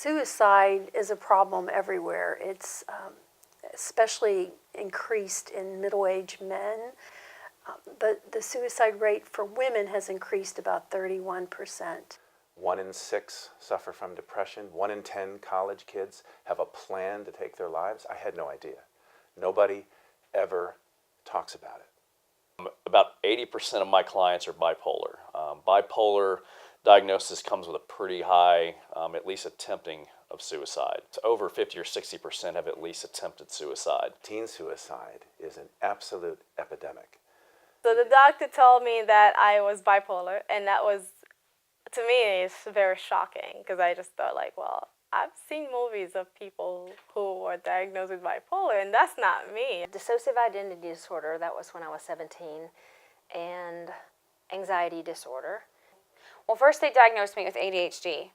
Suicide is a problem everywhere. It's especially increased in middle-aged men. But the suicide rate for women has increased about 31%. 1 in 6 suffer from depression. 1 in 10 college kids have a plan to take their lives. I had no idea. Nobody ever talks about it. About 80% of my clients are bipolar. Bipolar diagnosis comes with a pretty high, at least attempting of suicide. It's over 50 or 60% have at least attempted suicide. Teen suicide is an absolute epidemic. So the doctor told me that I was bipolar, and that was, to me, it's very shocking because I just thought like, well, I've seen movies of people who are diagnosed with bipolar, and that's not me. Dissociative identity disorder, that was when I was 17, and anxiety disorder. Well, first they diagnosed me with ADHD,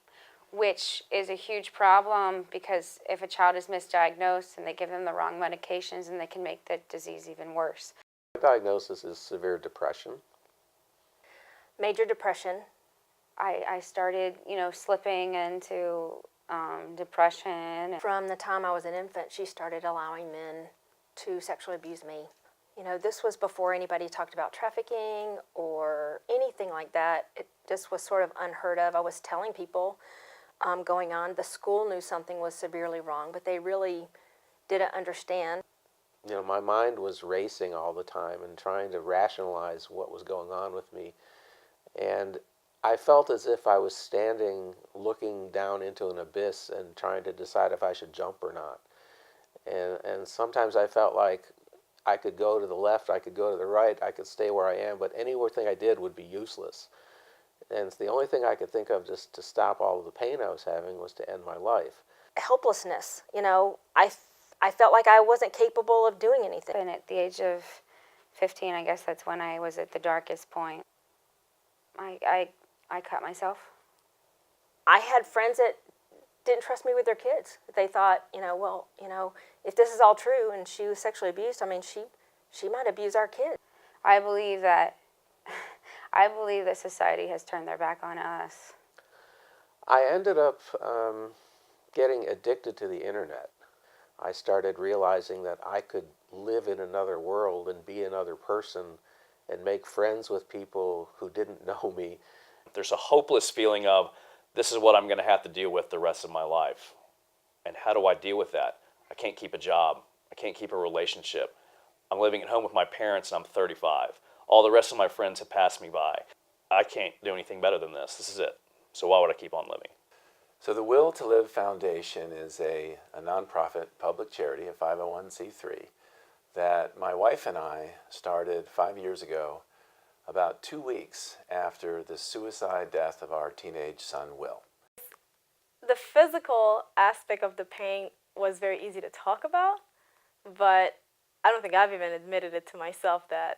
which is a huge problem because if a child is misdiagnosed and they give them the wrong medications, and they can make the disease even worse. My diagnosis is severe depression. Major depression. I started, slipping into depression. From the time I was an infant, she started allowing men to sexually abuse me. This was before anybody talked about trafficking or anything like that. It just was sort of unheard of. I was telling people going on. The school knew something was severely wrong, but they really didn't understand. My mind was racing all the time and trying to rationalize what was going on with me. And I felt as if I was standing looking down into an abyss and trying to decide if I should jump or not. And sometimes I felt like I could go to the left, I could go to the right, I could stay where I am, but anything I did would be useless. And the only thing I could think of just to stop all of the pain I was having was to end my life. Helplessness, I felt like I wasn't capable of doing anything. And at the age of 15, I guess that's when I was at the darkest point. I cut myself. I had friends that didn't trust me with their kids. They thought, if this is all true and she was sexually abused, she might abuse our kids. I believe that society has turned their back on us. I ended up getting addicted to the internet. I started realizing that I could live in another world and be another person and make friends with people who didn't know me. There's a hopeless feeling of, this is what I'm going to have to deal with the rest of my life. And how do I deal with that? I can't keep a job. I can't keep a relationship. I'm living at home with my parents and I'm 35. All the rest of my friends have passed me by. I can't do anything better than this. This is it. So why would I keep on living? So the Will to Live Foundation is a nonprofit public charity, a 501c3, that my wife and I started 5 years ago, about 2 weeks after the suicide death of our teenage son, Will. The physical aspect of the pain was very easy to talk about, but I don't think I've even admitted it to myself that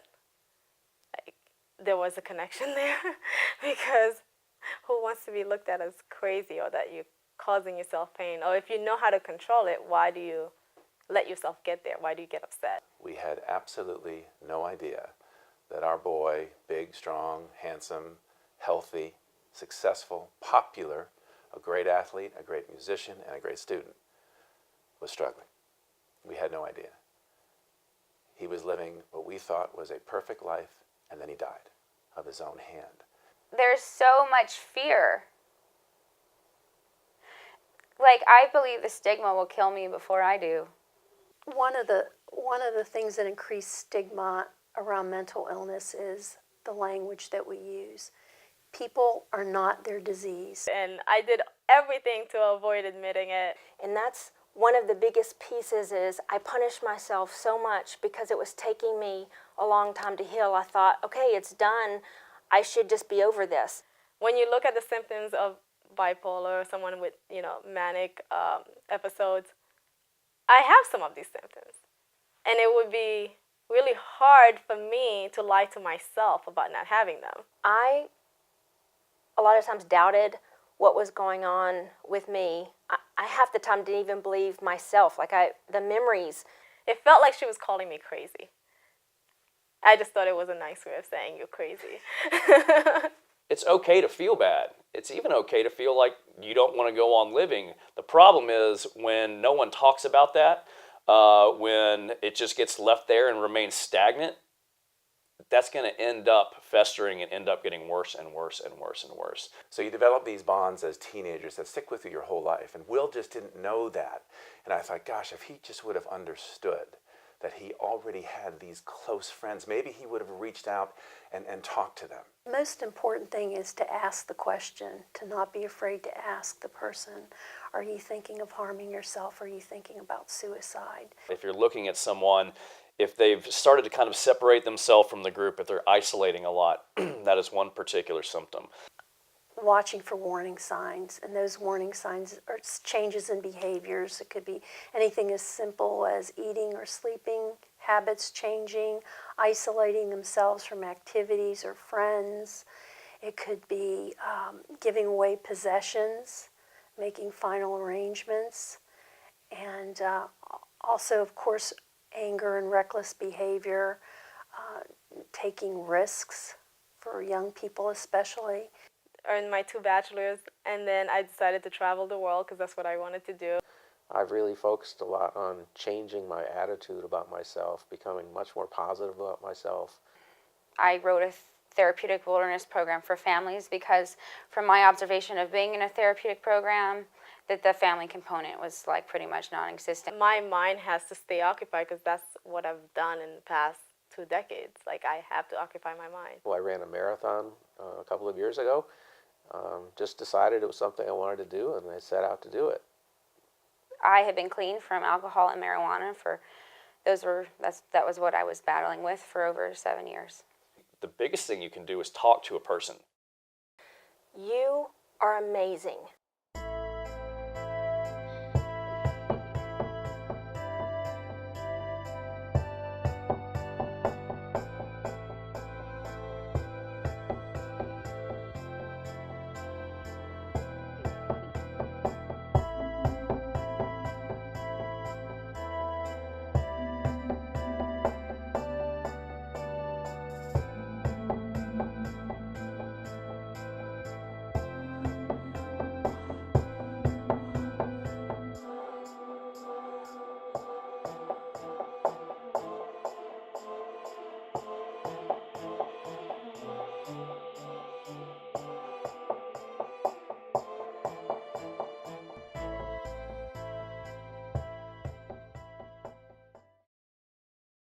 there was a connection there because who wants to be looked at as crazy or that you're causing yourself pain? Or if you know how to control it, why do you let yourself get there? Why do you get upset? We had absolutely no idea that our boy, big, strong, handsome, healthy, successful, popular, a great athlete, a great musician, and a great student, was struggling. We had no idea. He was living what we thought was a perfect life, and then he died of his own hand. There's so much fear. I believe the stigma will kill me before I do. One of the things that increase stigma around mental illness is the language that we use. People are not their disease. And I did everything to avoid admitting it. And that's one of the biggest pieces is I punished myself so much because it was taking me a long time to heal. I thought, okay, it's done. I should just be over this. When you look at the symptoms of bipolar, someone with, manic episodes, I have some of these symptoms. And it would be really hard for me to lie to myself about not having them. I, a lot of times, doubted what was going on with me. I half the time didn't even believe myself. The memories. It felt like she was calling me crazy. I just thought it was a nice way of saying you're crazy. It's okay to feel bad. It's even okay to feel like you don't want to go on living. The problem is when no one talks about that, when it just gets left there and remains stagnant, that's going to end up festering and end up getting worse and worse and worse and worse. So you develop these bonds as teenagers that stick with you your whole life. And Will just didn't know that. And I thought, gosh, if he just would have understood that he already had these close friends, maybe he would have reached out and talked to them. Most important thing is to ask the question, to not be afraid to ask the person, are you thinking of harming yourself? Are you thinking about suicide? If you're looking at someone, if they've started to kind of separate themselves from the group, if they're isolating a lot, that is one particular symptom. Watching for warning signs, and those warning signs are changes in behaviors. It could be anything as simple as eating or sleeping habits changing, isolating themselves from activities or friends. It could be giving away possessions, making final arrangements, and also, of course, anger and reckless behavior, taking risks for young people especially. Earned my 2 bachelors, and then I decided to travel the world because that's what I wanted to do. I've really focused a lot on changing my attitude about myself, becoming much more positive about myself. I wrote a therapeutic wilderness program for families because from my observation of being in a therapeutic program, that the family component was like pretty much non-existent. My mind has to stay occupied because that's what I've done in the past 2 decades. Like, I have to occupy my mind. Well, I ran a marathon a couple of years ago. Just decided it was something I wanted to do, and I set out to do it. I had been clean from alcohol and marijuana for that was what I was battling with for over 7 years. The biggest thing you can do is talk to a person. You are amazing.